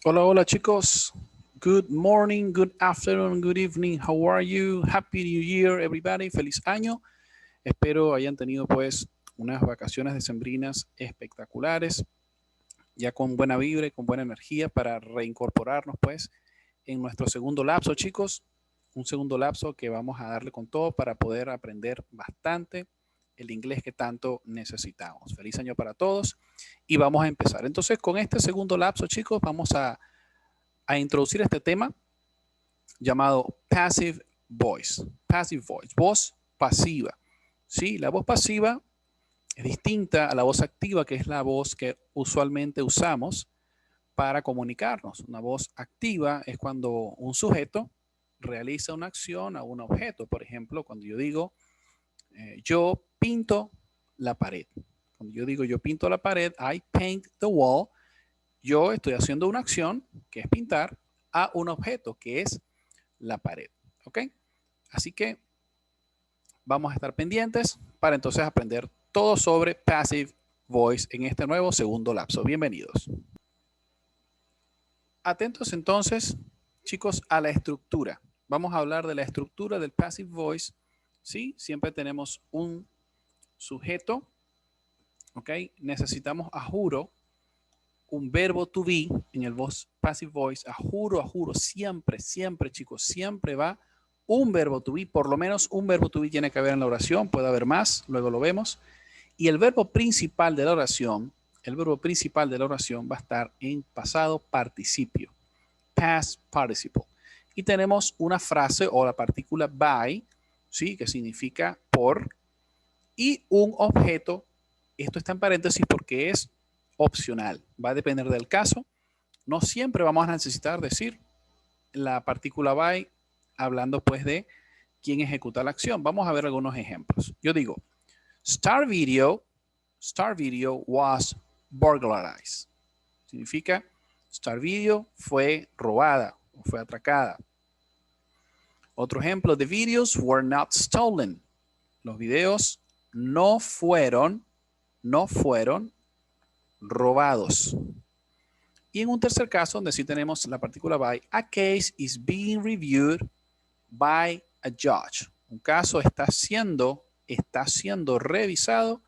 Hola, hola chicos. Good morning, good afternoon, good evening. How are you? Happy New Year, everybody. Feliz año. Espero hayan tenido pues unas vacaciones decembrinas espectaculares, ya con buena vibra y con buena energía para reincorporarnos pues en nuestro segundo lapso, chicos. Un segundo lapso que vamos a darle con todo para poder aprender bastante el inglés que tanto necesitamos. Feliz año para todos y vamos a empezar. Entonces, con este segundo lapso, chicos, vamos a introducir este tema llamado passive voice. Passive voice, voz pasiva. ¿Sí? La voz pasiva es distinta a la voz activa, que es la voz que usualmente usamos para comunicarnos. Una voz activa es cuando un sujeto realiza una acción a un objeto. Por ejemplo, cuando yo digo, yo pinto la pared. Cuando yo digo, yo pinto la pared, I paint the wall, yo estoy haciendo una acción, que es pintar, a un objeto, que es la pared. ¿Ok? Así que vamos a estar pendientes para entonces aprender todo sobre Passive Voice en este nuevo segundo lapso. Bienvenidos. Atentos entonces, chicos, a la estructura. Vamos a hablar de la estructura del Passive Voice. ¿Sí? Siempre tenemos un sujeto. ¿Ok? Necesitamos a juro un verbo to be en el voz passive voice, a juro, siempre, siempre, chicos, siempre va un verbo to be, por lo menos un verbo to be tiene que haber en la oración, puede haber más, luego lo vemos. Y el verbo principal de la oración, el verbo principal de la oración va a estar en pasado participio, past participle. Y tenemos una frase o la partícula by, ¿sí? Que significa por, y un objeto. Esto está en paréntesis porque es opcional, va a depender del caso. No siempre vamos a necesitar decir la partícula by hablando pues de quién ejecuta la acción. Vamos a ver algunos ejemplos. Yo digo, Star Video was burglarized. Significa Star Video fue robada o fue atracada. Otro ejemplo, the videos were not stolen. Los videos no fueron robados. Y en un tercer caso, donde sí tenemos la partícula by, a case is being reviewed by a judge. Un caso está siendo revisado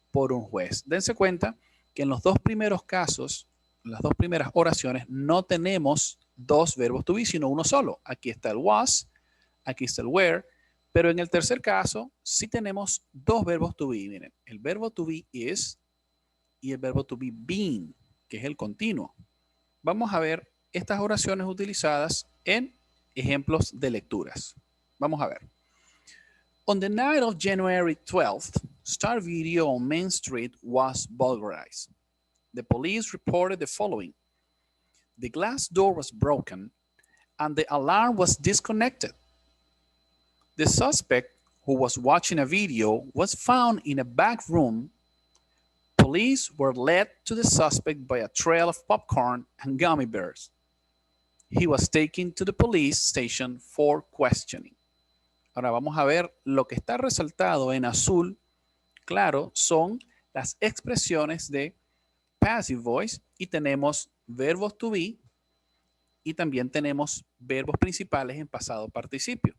por un juez. Dense cuenta que en los dos primeros casos, en las dos primeras oraciones, no tenemos dos verbos to be, sino uno solo. Aquí está el was, aquí está el were, pero en el tercer caso sí tenemos dos verbos to be. Miren, el verbo to be is y el verbo to be being, que es el continuo. Vamos a ver estas oraciones utilizadas en ejemplos de lecturas. Vamos a ver. On the night of January 12th, Star Video on Main Street was burglarized. The police reported the following. The glass door was broken and the alarm was disconnected. The suspect, who was watching a video, was found in a back room. Police were led to the suspect by a trail of popcorn and gummy bears. He was taken to the police station for questioning. Ahora vamos a ver lo que está resaltado en azul, claro, son las expresiones de passive voice y tenemos verbos to be y también tenemos verbos principales en pasado participio.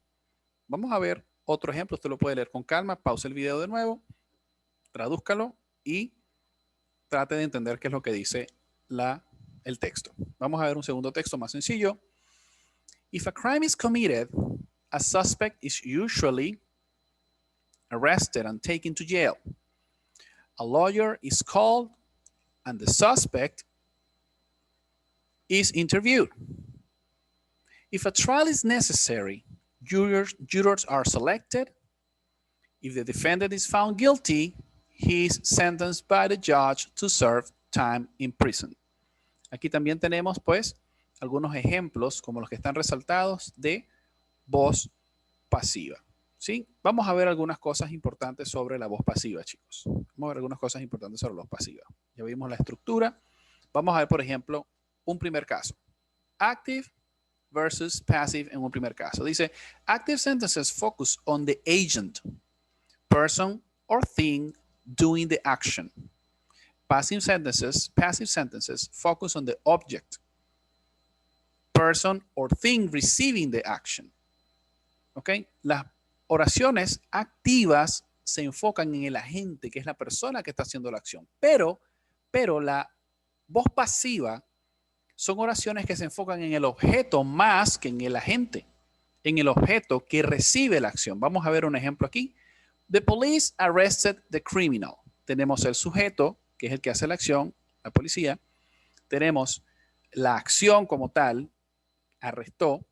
Vamos a ver otro ejemplo, usted lo puede leer con calma, pausa el video de nuevo, tradúzcalo y trate de entender qué es lo que dice el texto. Vamos a ver un segundo texto más sencillo. If a crime is committed, a suspect is usually arrested and taken to jail. A lawyer is called and the suspect is interviewed. If a trial is necessary, jurors are selected. If the defendant is found guilty, he is sentenced by the judge to serve time in prison. Aquí también tenemos pues algunos ejemplos como los que están resaltados de voz pasiva. ¿Sí? Vamos a ver algunas cosas importantes sobre la voz pasiva, chicos. Vamos a ver algunas cosas importantes sobre la voz pasiva. Ya vimos la estructura. Vamos a ver, por ejemplo, un primer caso. Active versus passive en un primer caso. Dice, active sentences focus on the agent, person or thing doing the action. Passive sentences focus on the object, person or thing receiving the action. ¿Ok? Las oraciones activas se enfocan en el agente, que es la persona que está haciendo la acción. Pero la voz pasiva son oraciones que se enfocan en el objeto más que en el agente, en el objeto que recibe la acción. Vamos a ver un ejemplo aquí. The police arrested the criminal. Tenemos el sujeto, que es el que hace la acción, la policía. Tenemos la acción como tal, arrestó,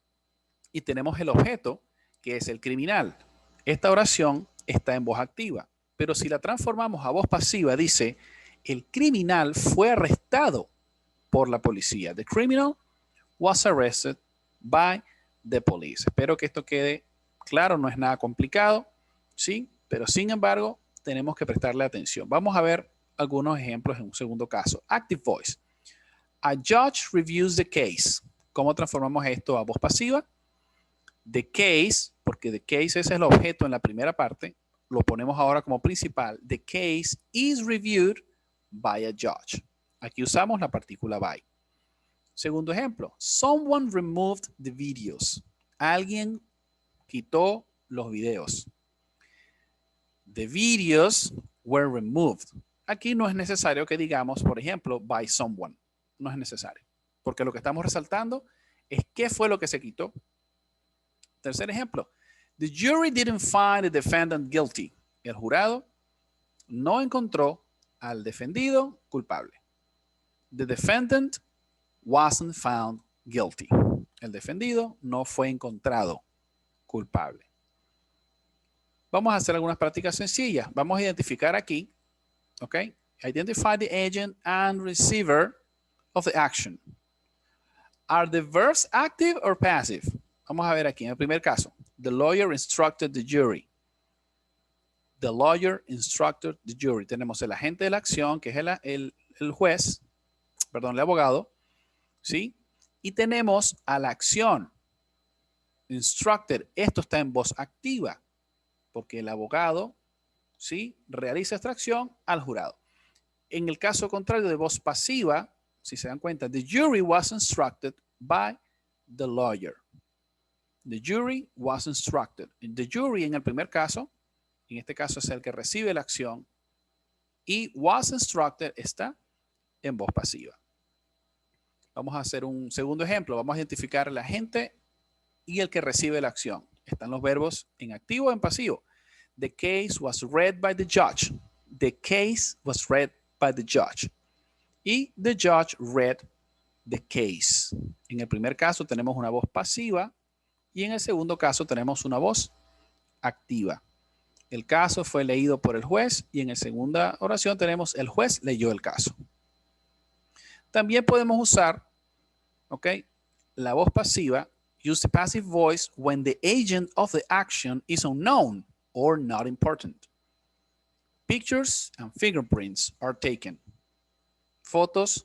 y tenemos el objeto, que es el criminal. Esta oración está en voz activa, pero si la transformamos a voz pasiva, dice, el criminal fue arrestado por la policía. The criminal was arrested by the police. Espero que esto quede claro, no es nada complicado, ¿sí? Pero sin embargo, tenemos que prestarle atención. Vamos a ver algunos ejemplos en un segundo caso. Active voice. A judge reviews the case. ¿Cómo transformamos esto a voz pasiva? The case, porque the case es el objeto en la primera parte, lo ponemos ahora como principal. The case is reviewed by a judge. Aquí usamos la partícula by. Segundo ejemplo. Someone removed the videos. Alguien quitó los videos. The videos were removed. Aquí no es necesario que digamos, por ejemplo, by someone. No es necesario. Porque lo que estamos resaltando es qué fue lo que se quitó. Tercer ejemplo. The jury didn't find the defendant guilty. El jurado no encontró al defendido culpable. The defendant wasn't found guilty. El defendido no fue encontrado culpable. Vamos a hacer algunas prácticas sencillas. Vamos a identificar aquí, ¿ok? Identify the agent and receiver of the action. Are the verbs active or passive? Vamos a ver aquí en el primer caso. The lawyer instructed the jury. The lawyer instructed the jury. Tenemos el agente de la acción, que es el juez, perdón, el abogado, ¿sí? Y tenemos a la acción. Instructed. Esto está en voz activa, porque el abogado, ¿sí?, realiza esta acción al jurado. En el caso contrario de voz pasiva, si se dan cuenta, the jury was instructed by the lawyer. The jury was instructed. The jury en el primer caso, en este caso es el que recibe la acción, y was instructed está en voz pasiva. Vamos a hacer un segundo ejemplo. Vamos a identificar el agente y el que recibe la acción. Están los verbos en activo o en pasivo. The case was read by the judge. The case was read by the judge. Y the judge read the case. En el primer caso tenemos una voz pasiva y en el segundo caso tenemos una voz activa. El caso fue leído por el juez y en la segunda oración tenemos el juez leyó el caso. También podemos usar, ¿ok?, la voz pasiva. Use the passive voice when the agent of the action is unknown or not important. Pictures and fingerprints are taken. Fotos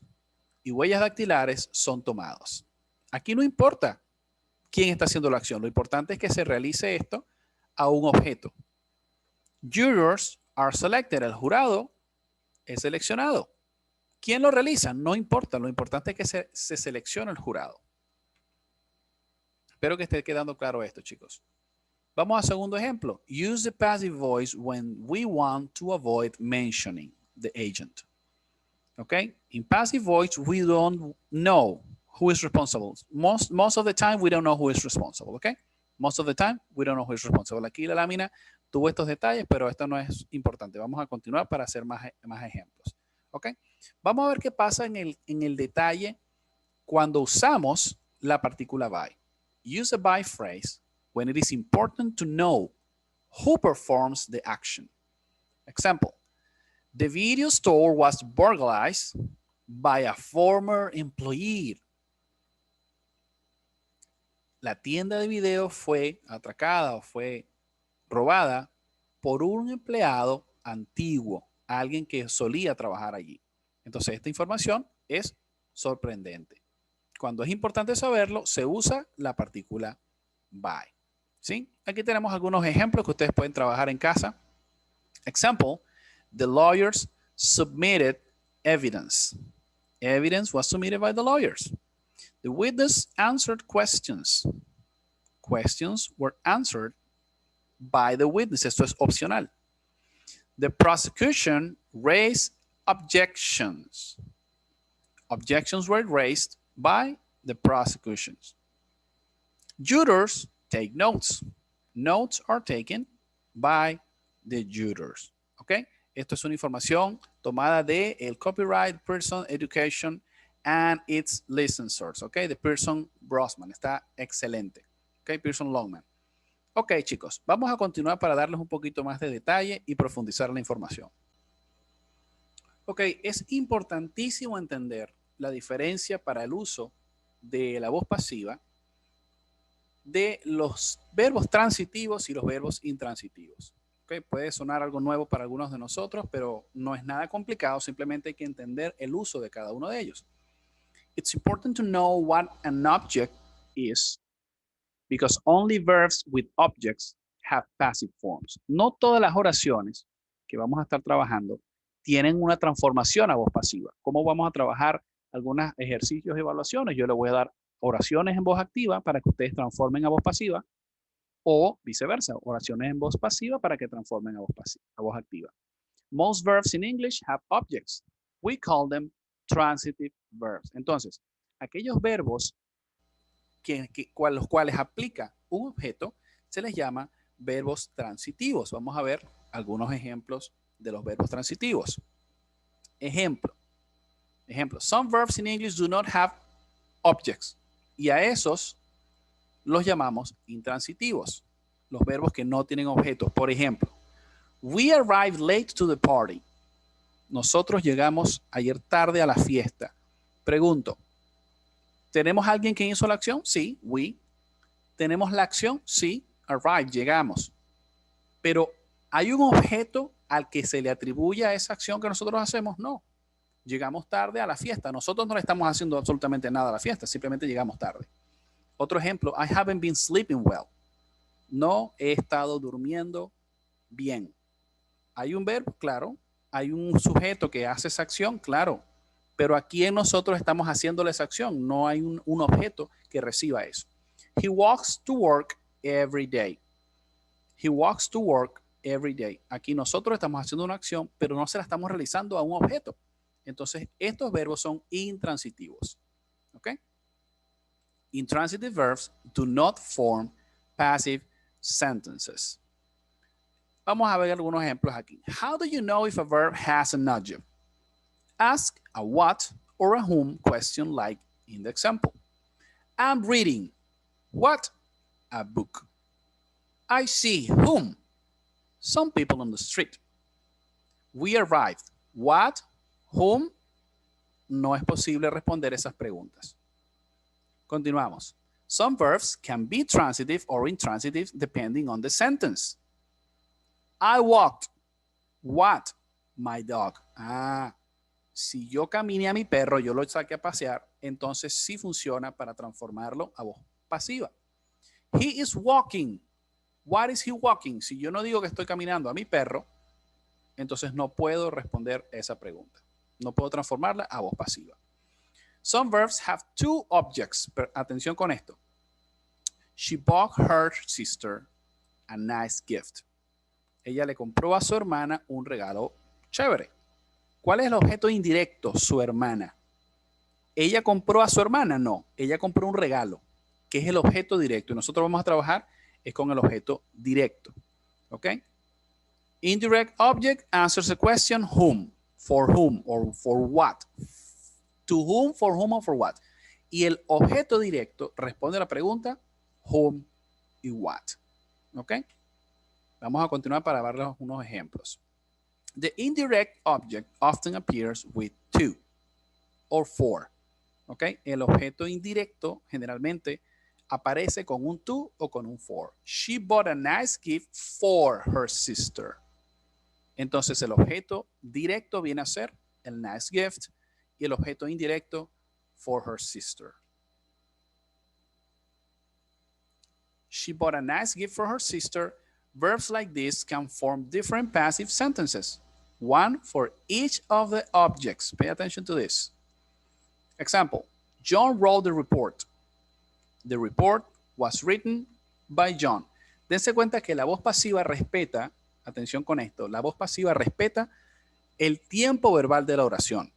y huellas dactilares son tomados. Aquí no importa quién está haciendo la acción. Lo importante es que se realice esto a un objeto. Jurors are selected. El jurado es seleccionado. ¿Quién lo realiza? No importa. Lo importante es que se seleccione el jurado. Espero que esté quedando claro esto, chicos. Vamos al segundo ejemplo. Use the passive voice when we want to avoid mentioning the agent. Okay? In passive voice, we don't know who is responsible. Most of the time, we don't know who is responsible. Okay? Most of the time, we don't know who is responsible. Aquí la lámina tuvo estos detalles, pero esto no es importante. Vamos a continuar para hacer más ejemplos. Okay? Vamos a ver qué pasa en el detalle cuando usamos la partícula by. Use a by phrase when it is important to know who performs the action. Example, the video store was burglarized by a former employee. La tienda de video fue atracada o fue robada por un empleado antiguo, alguien que solía trabajar allí. Entonces, esta información es sorprendente. Cuando es importante saberlo, se usa la partícula by. ¿Sí? Aquí tenemos algunos ejemplos que ustedes pueden trabajar en casa. Example, the lawyers submitted evidence. Evidence was submitted by the lawyers. The witness answered questions. Questions were answered by the witness. Esto es opcional. The prosecution raised objections. Objections were raised by the prosecutions. Jurors take notes. Notes are taken by the jurors. ¿Ok? Esto es una información tomada de el Copyright Pearson Education and its licensors. ¿Ok? De Pearson Brosman. Está excelente. ¿Ok? Pearson Longman. Ok, chicos. Vamos a continuar para darles un poquito más de detalle y profundizar la información. Ok, es importantísimo entender la diferencia para el uso de la voz pasiva de los verbos transitivos y los verbos intransitivos. Okay, puede sonar algo nuevo para algunos de nosotros, pero no es nada complicado, simplemente hay que entender el uso de cada uno de ellos. It's important to know what an object is because only verbs with objects have passive forms. No todas las oraciones que vamos a estar trabajando tienen una transformación a voz pasiva. ¿Cómo vamos a trabajar algunos ejercicios de evaluaciones? Yo le voy a dar oraciones en voz activa para que ustedes transformen a voz pasiva o viceversa, oraciones en voz pasiva para que transformen a voz activa. Most verbs in English have objects. We call them transitive verbs. Entonces, aquellos verbos los cuales aplica un objeto se les llama verbos transitivos. Vamos a ver algunos ejemplos de los verbos transitivos. Ejemplo. Some verbs in English do not have objects. Y a esos los llamamos intransitivos. Los verbos que no tienen objetos. Por ejemplo, we arrived late to the party. Nosotros llegamos ayer tarde a la fiesta. Pregunto, ¿tenemos alguien que hizo la acción? Sí, we. ¿Tenemos la acción? Sí, arrived, llegamos. Pero ¿hay un objeto al que se le atribuye a esa acción que nosotros hacemos? No. Llegamos tarde a la fiesta. Nosotros no le estamos haciendo absolutamente nada a la fiesta, simplemente llegamos tarde. Otro ejemplo, I haven't been sleeping well. No he estado durmiendo bien. ¿Hay un verbo? Claro. ¿Hay un sujeto que hace esa acción? Claro. Pero aquí nosotros estamos haciéndole esa acción. No hay un objeto que reciba eso. He walks to work every day. He walks to work every day. Aquí nosotros estamos haciendo una acción, pero no se la estamos realizando a un objeto. Entonces, estos verbos son intransitivos. ¿Ok? Intransitive verbs do not form passive sentences. Vamos a ver algunos ejemplos aquí. How do you know if a verb has an adjective? Ask a what or a whom question like in the example. I'm reading. What? A book. I see. Whom? Some people on the street. We arrived. What? Whom? No es posible responder esas preguntas. Continuamos. Some verbs can be transitive or intransitive depending on the sentence. I walked. What? My dog. Si yo caminé a mi perro, yo lo saqué a pasear, entonces sí funciona para transformarlo a voz pasiva. He is walking. What is he walking? Si yo no digo que estoy caminando a mi perro, entonces no puedo responder esa pregunta. No puedo transformarla a voz pasiva. Some verbs have two objects. Pero atención con esto. She bought her sister a nice gift. Ella le compró a su hermana un regalo chévere. ¿Cuál es el objeto indirecto? Su hermana. ¿Ella compró a su hermana? No. Ella compró un regalo, que es el objeto directo. Y nosotros vamos a trabajar es con el objeto directo. ¿Ok? Indirect object answers the question whom, for whom, or for what. To whom, for whom, or for what. Y el objeto directo responde a la pregunta whom y what. ¿Ok? Vamos a continuar para darles unos ejemplos. The indirect object often appears with to or for. ¿Ok? El objeto indirecto generalmente aparece con un to o con un for. She bought a nice gift for her sister. Entonces el objeto directo viene a ser el nice gift y el objeto indirecto for her sister. She bought a nice gift for her sister. Verbs like this can form different passive sentences, one for each of the objects. Pay attention to this. Example, John wrote the report. The report was written by John. Dense cuenta que la voz pasiva respeta, atención con esto, la voz pasiva respeta el tiempo verbal de la oración.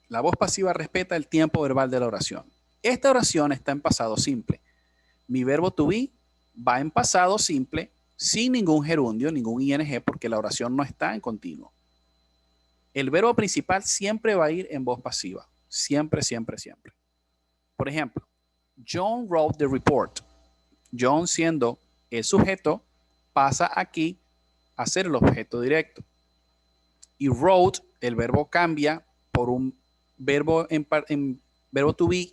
La voz pasiva respeta el tiempo verbal de la oración. Esta oración está en pasado simple. Mi verbo to be va en pasado simple sin ningún gerundio, ningún ing, porque la oración no está en continuo. El verbo principal siempre va a ir en voz pasiva. Siempre, siempre, siempre. Por ejemplo, John wrote the report. John, siendo el sujeto, pasa aquí a ser el objeto directo. Y wrote, el verbo cambia por un verbo en verbo to be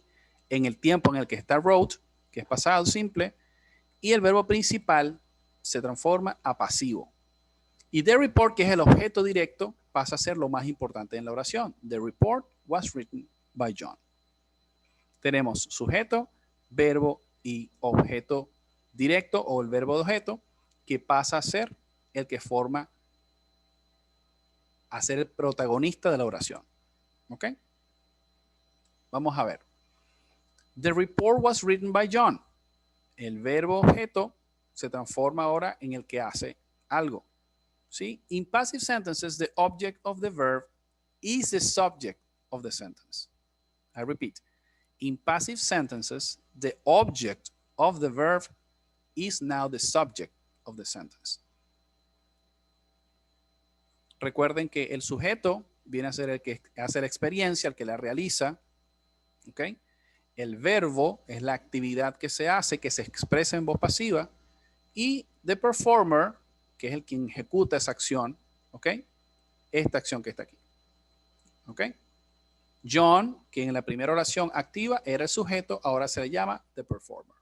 en el tiempo en el que está wrote, que es pasado simple, y el verbo principal se transforma a pasivo. Y the report, que es el objeto directo, pasa a ser lo más importante en la oración. The report was written by John. Tenemos sujeto, verbo y objeto directo o el verbo de objeto, que pasa a ser el que forma a ser el protagonista de la oración. ¿Ok? Vamos a ver. The report was written by John. El verbo objeto se transforma ahora en el que hace algo. ¿Sí? In passive sentences, the object of the verb is the subject of the sentence. I repeat. In passive sentences, the object of the verb is now the subject of the sentence. Recuerden que el sujeto viene a ser el que hace la experiencia, el que la realiza. ¿Ok? El verbo es la actividad que se hace, que se expresa en voz pasiva. Y the performer, que es el quien ejecuta esa acción. ¿Ok? Esta acción que está aquí. ¿Ok? John, que en la primera oración activa era el sujeto, ahora se le llama the performer.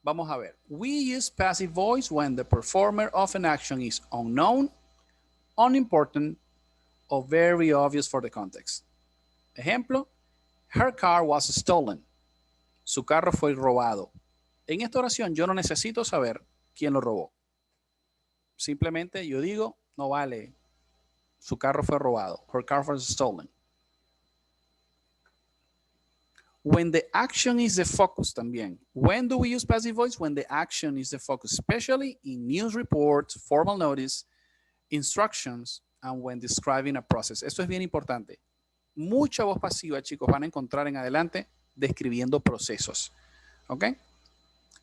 Vamos a ver. We use passive voice when the performer of an action is unknown, unimportant, or very obvious for the context. Ejemplo, her car was stolen. Su carro fue robado. En esta oración yo no necesito saber quién lo robó. Simplemente yo digo, no vale, su carro fue robado. Her car was stolen. When the action is the focus también. When do we use passive voice? When the action is the focus, especially in news reports, formal notice, instructions, and when describing a process. Esto es bien importante. Mucha voz pasiva, chicos, van a encontrar en adelante describiendo procesos. ¿Ok?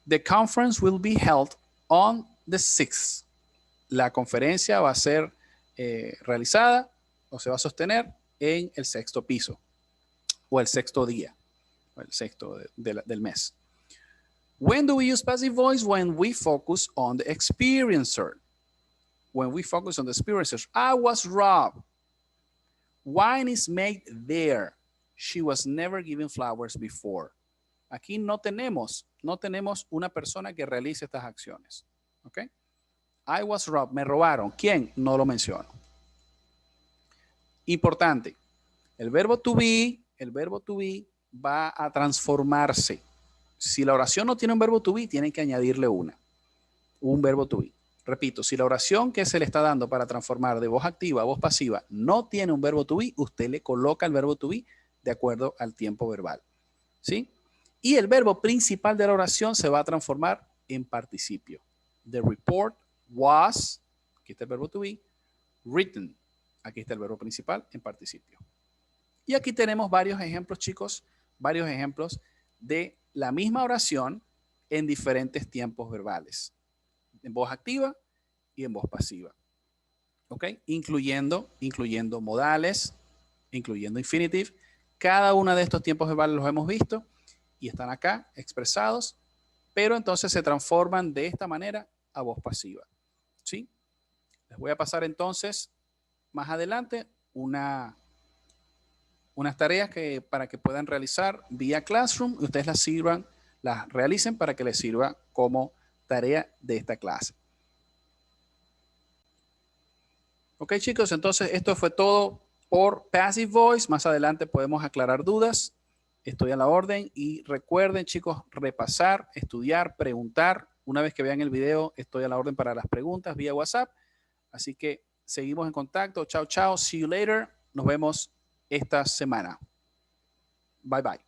The conference will be held on the 6th. La conferencia va a ser realizada o se va a sostener en el 6º piso o el 6º día. El 6º del mes. When do we use passive voice? When we focus on the experiencer. When we focus on the experiencer. I was robbed. Wine is made there. She was never given flowers before. Aquí no tenemos una persona que realice estas acciones. ¿Ok? I was robbed. Me robaron. ¿Quién? No lo menciono. Importante. El verbo to be va a transformarse. Si la oración no tiene un verbo to be, tienen que añadirle un verbo to be. Repito, si la oración que se le está dando para transformar de voz activa a voz pasiva no tiene un verbo to be, usted le coloca el verbo to be de acuerdo al tiempo verbal. ¿Sí? Y el verbo principal de la oración se va a transformar en participio. The report was, aquí está el verbo to be, written. Aquí está el verbo principal en participio. Y aquí tenemos varios ejemplos, chicos, varios ejemplos de la misma oración en diferentes tiempos verbales. En voz activa y en voz pasiva. ¿Ok? Incluyendo modales, incluyendo infinitive. Cada uno de estos tiempos verbales los hemos visto y están acá expresados, pero entonces se transforman de esta manera a voz pasiva. ¿Sí? Les voy a pasar entonces más adelante unas tareas para que puedan realizar vía Classroom y ustedes las realicen para que les sirva como tarea de esta clase. Ok, chicos, entonces esto fue todo por Passive Voice. Más adelante podemos aclarar dudas. Estoy a la orden y recuerden, chicos, repasar, estudiar, preguntar. Una vez que vean el video, estoy a la orden para las preguntas vía WhatsApp. Así que seguimos en contacto. Chao, chao. See you later. Nos vemos esta semana. Bye bye.